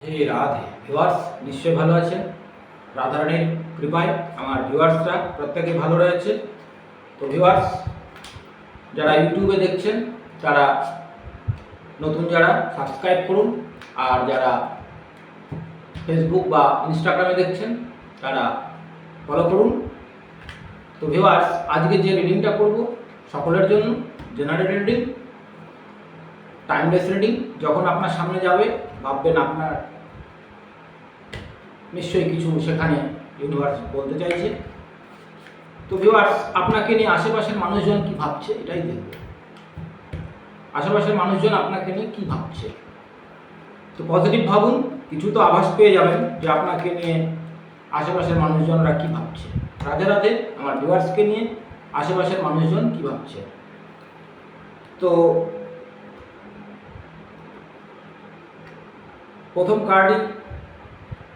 এই রাধে ভিউয়ার্স নিশ্চয়ই ভালো আছেন। রাধারানীর কৃপায় আমার ভিউয়ার্সরা প্রত্যেকে ভালো রয়েছে। তো ভিউয়ার্স যারা ইউটিউবে দেখছেন তারা নতুন যারা সাবস্ক্রাইব করুন, আর যারা ফেসবুক বা ইনস্টাগ্রামে দেখছেন তারা ফলো করুন। তো ভিউয়ার্স আজকে যে রিডিংটা করব সকলের জন্য জেনারেল রিডিং, টাইমলেস রিডিং। যখন আপনার সামনে যাবে ভাববেন আপনার নিশ্চয়ই কিছু সেখানে ইউনিভার্স বলতে চাইছে। তো ভিউয়ার্স আপনাকে নিয়ে আশেপাশের মানুষজন কি ভাবছে এটাই দেখব। আশেপাশের মানুষজন আপনাকে নিয়ে কি ভাবছে। তো পজিটিভ ভাবুন, কিছু তো আভাস পেয়ে যাবেন যে আপনাকে নিয়ে আশেপাশের মানুষজনরা কি ভাবছে। রাধে রাধে আমার ভিউয়ার্সকে নিয়ে আশেপাশের মানুষজন কি ভাবছে। তো প্রথম কার্ডই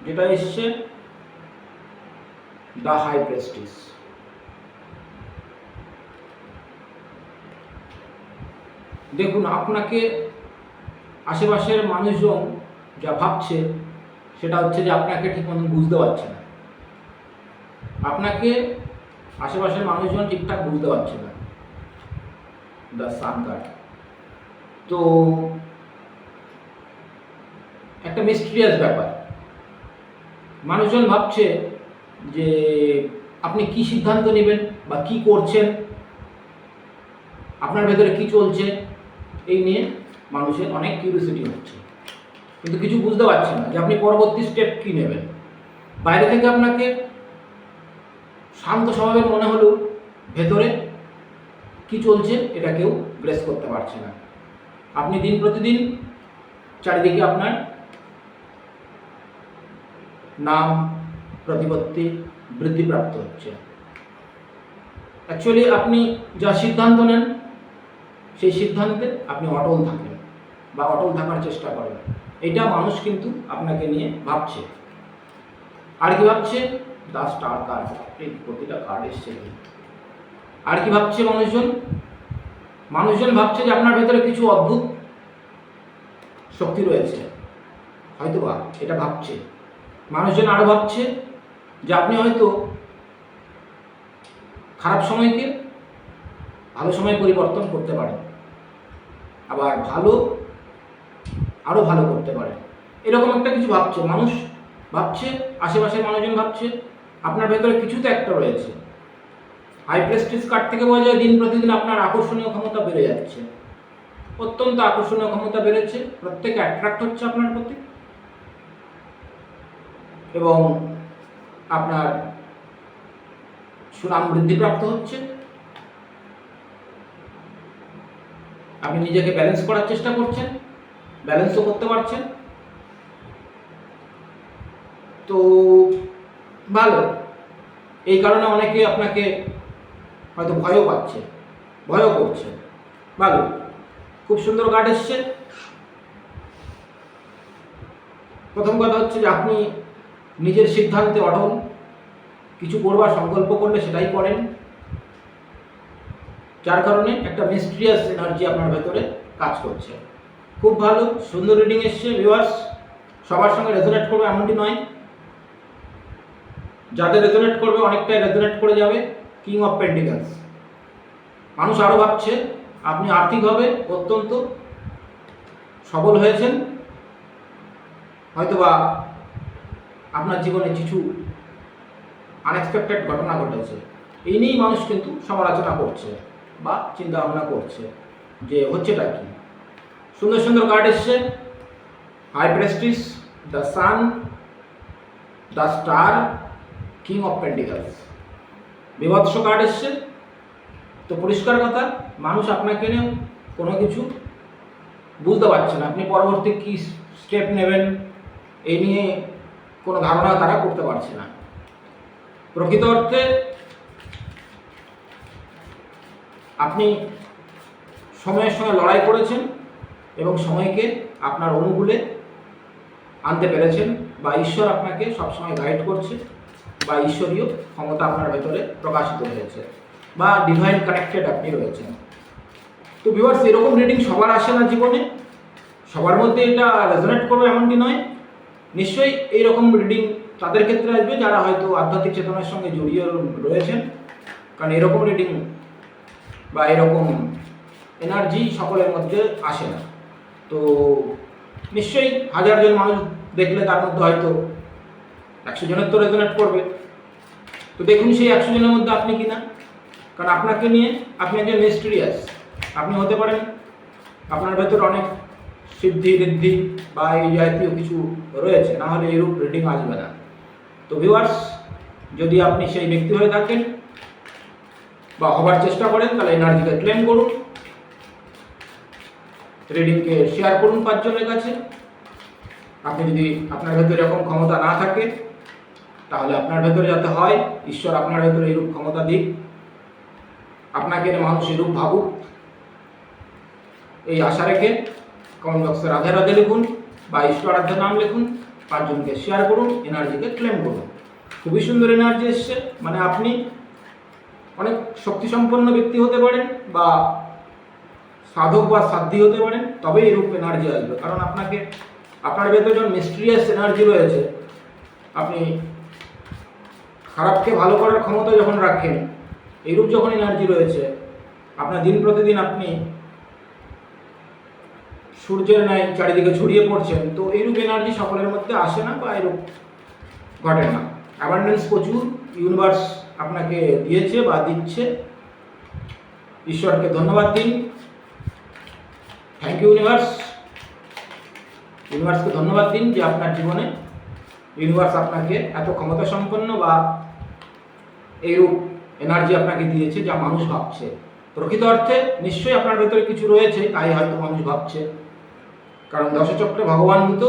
যেটা এসছে দ্য হাই প্রেস্টিজ। দেখুন আপনাকে আশেপাশের মানুষজন যা ভাবছে সেটা হচ্ছে যে আপনাকে ঠিক মতন বুঝতে পারছে না। আপনাকে আশেপাশের মানুষজন ঠিকঠাক বুঝতে পারছে না। The sun card. তো একটা মিস্টিরিয়াস ব্যাপার। মানুষজন ভাবছে যে আপনি কি সিদ্ধান্ত নেবেন বা কি করছেন, আপনার ভেতরে কি চলছে, এই নিয়ে মানুষের অনেক কিউরিওসিটি হচ্ছে, কিন্তু কিছু বুঝতে পারছে না যে আপনি পরবর্তী স্টেপ কী নেবেন। বাইরে থেকে আপনাকে শান্ত স্বভাবের মনে হলেও ভেতরে কি চলছে এটা কেউ গ্রেস করতে পারছে না। আপনি দিন প্রতিদিন চারিদিকে আপনার নাম প্রতিপত্তি বৃদ্ধিপ্রাপ্ত হচ্ছে। অ্যাকচুয়ালি আপনি যা সিদ্ধান্ত নেন সেই সিদ্ধান্তে আপনি অটল থাকেন বা অটল থাকার চেষ্টা করেন। এটা মানুষ কিন্তু আপনাকে নিয়ে ভাবছে। আর কি ভাবছে? The star card. এই প্রতিটা কার্ড এসছে। আর কি ভাবছে মানুষজন? মানুষজন ভাবছে যে আপনার ভেতরে কিছু অদ্ভুত শক্তি রয়েছে, হয়তোবা এটা ভাবছে। মানুষজন আরো ভাবছে যে আপনি হয়তো খারাপ সময়কে ভালো সময় পরিবর্তন করতে পারেন, আবার ভালো আরো ভালো করতে পারেন। এরকম একটা কিছু ভাবছে মানুষ, ভাবছে আশেপাশের মানুষজন ভাবছে আপনার ভেতরে কিছু তো একটা রয়েছে। হাই প্রেস্টিজ কার্ড থেকে বোঝা যায় দিন প্রতিদিন আপনার আকর্ষণীয় ক্ষমতা বেড়ে যাচ্ছে, অত্যন্ত আকর্ষণীয় ক্ষমতা বেড়েছে। প্রত্যেকে অ্যাট্রাক্ট হচ্ছে আপনার প্রতি এবং আপনার সুনাম বৃদ্ধিপ্রাপ্ত হচ্ছে। আপনি নিজেকে ব্যালেন্স করার চেষ্টা করছেন, ব্যালেন্সও করতে পারছেন। তো ভালো। এই কারণে অনেকে আপনাকে হয়তো ভয়ও পাচ্ছে, ভয়ও করছে। ভালো, খুব সুন্দর কার্ড এসছে। প্রথম কথা হচ্ছে যে আপনি নিজের সিদ্ধান্তে অটল, কিছু করবার সংকল্প করলে সেটাই করেন, যার কারণে একটা মিস্টিরিয়াস এনার্জি আপনার ভেতরে কাজ করছে। খুব ভালো, সুন্দর রিডিং এসছে। ভিউয়ার্স সবার সঙ্গে রেজোনেট করবে এমনটি নয়, যাদের রেজোনেট করবে অনেকটাই রেজোনেট করে যাবে। King of pentacles. মানুষ আরও ভাবছে আপনি আর্থিকভাবে অত্যন্ত সবল হয়েছেন, হয়তোবা আপনার জীবনে কিছু আনএক্সপেক্টেড ঘটনা ঘটেছে। এই নিয়েই মানুষ কিন্তু সমালোচনা করছে বা চিন্তা ভাবনা করছে যে হচ্ছেটা কি। সুন্দর সুন্দর কার্ড এসছে। High Priestess, the Sun, the Star, King of Pentacles. বিভৎস কার্ড এসছে। তো পরিষ্কার কথা, মানুষ আপনাকে নিয়ে কোনো কিছু বুঝতে পারছে না। আপনি পরবর্তী কী স্টেপ নেবেন এই নিয়ে কোনো ধারণা তারা করতে পারছে না। প্রকৃত অর্থে আপনি সময়ের সঙ্গে লড়াই করেছেন এবং সময়কে আপনার অনুকূলে আনতে পেরেছেন, বা ঈশ্বর আপনাকে সবসময় গাইড করছে, বা ঈশ্বরীয় ক্ষমতা আপনার ভেতরে প্রকাশিত হয়েছে, বা ডিভাইন কানেক্টেড আপনি রয়েছেন। তো ভিউয়ার্স এরকম রিডিং সবার আসে না জীবনে, সবার মধ্যে এটা রেজোনেট করবে এমনটি নয়। নিশ্চয়ই এইরকম রিডিং তাদের ক্ষেত্রে আসবে যারা হয়তো আধ্যাত্মিক চেতনার সঙ্গে জড়িয়ে রয়েছেন, কারণ এরকম রিডিং বা এরকম এনার্জি সকলের মধ্যে আসে না। তো নিশ্চয়ই 1000 জন মানুষ দেখলে তার মধ্যে হয়তো 100 জনের তো রেজোনেট করবে। তো দেখুন সেই 100 জনের মধ্যে আপনি কিনা, কারণ আপনাকে নিয়ে আপনি একজন মিস্টিরিয়াস। আপনি হতে পারেন আপনার ভেতর অনেক সিদ্ধি ঋদ্ধি বা এই জাতীয় কিছু রয়েছে, না হলে এরূপ রিডিং আসবে না। তো ভিউয়ার্স, যদি আপনি সেই ব্যক্তি হয়ে থাকেন বা হবার চেষ্টা করেন, তাহলে এনার্জিকে ক্লেম করুন, রিডিংকে শেয়ার করুন 5 জনের কাছে। আপনি যদি আপনার ভেতরে এরকম ক্ষমতা না থাকে, তাহলে আপনার ভেতরে যাতে হয়, ঈশ্বর আপনার ভেতরে এইরূপ ক্ষমতা দিক, আপনাকে মানুষ এরূপ ভাবুক, এই আশা রেখে কমেন্ট বক্সে রাধে রাধে লিখুন বা ঈশ্বর আরাধ্য নাম লিখুন, 5 জনকে শেয়ার করুন, এনার্জিকে ক্লেম করুন। খুবই সুন্দর এনার্জি এসছে, মানে আপনি অনেক শক্তিসম্পন্ন ব্যক্তি হতে পারেন বা সাধক বা সাধ্যি হতে পারেন, তবেই এরূপ এনার্জি আসবে। কারণ আপনার ভেতরে যখন মিস্টিরিয়াস এনার্জি রয়েছে, আপনি খারাপকে ভালো করার ক্ষমতা যখন রাখেন, এইরূপ যখন এনার্জি রয়েছে, আপনার দিন প্রতিদিন আপনি সূর্যের ন্যায় চারিদিকে ছড়িয়ে পড়ছেন, তো এইরূপ এনার্জি সকলের মধ্যে আসে না বা এরূপ ঘটে না। অ্যাবান্ডেন্স প্রচুর ইউনিভার্স আপনাকে দিয়েছে বা দিচ্ছে। ঈশ্বরকে ধন্যবাদ দিন। থ্যাংক ইউ ইউনিভার্সকে ধন্যবাদ দিন যে আপনার জীবনে ইউনিভার্স আপনাকে এত ক্ষমতা সম্পন্ন বা এইরূপ এনার্জি আপনাকে দিয়েছে যা মানুষ ভাবছে। প্রকৃত অর্থে নিশ্চয়ই আপনার ভেতরে কিছু রয়েছে, তাই হয়তো মানুষ ভাবছে, কারণ দশচক্রে ভগবান ভূত,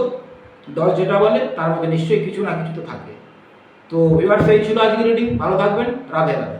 10 যেটা বলে তার মধ্যে নিশ্চয়ই কিছু না কিছু তো থাকে। তো ভিউয়ার্স, এই ছিল আজকের রিডিং। ভালো থাকবেন, রাধে রাধে।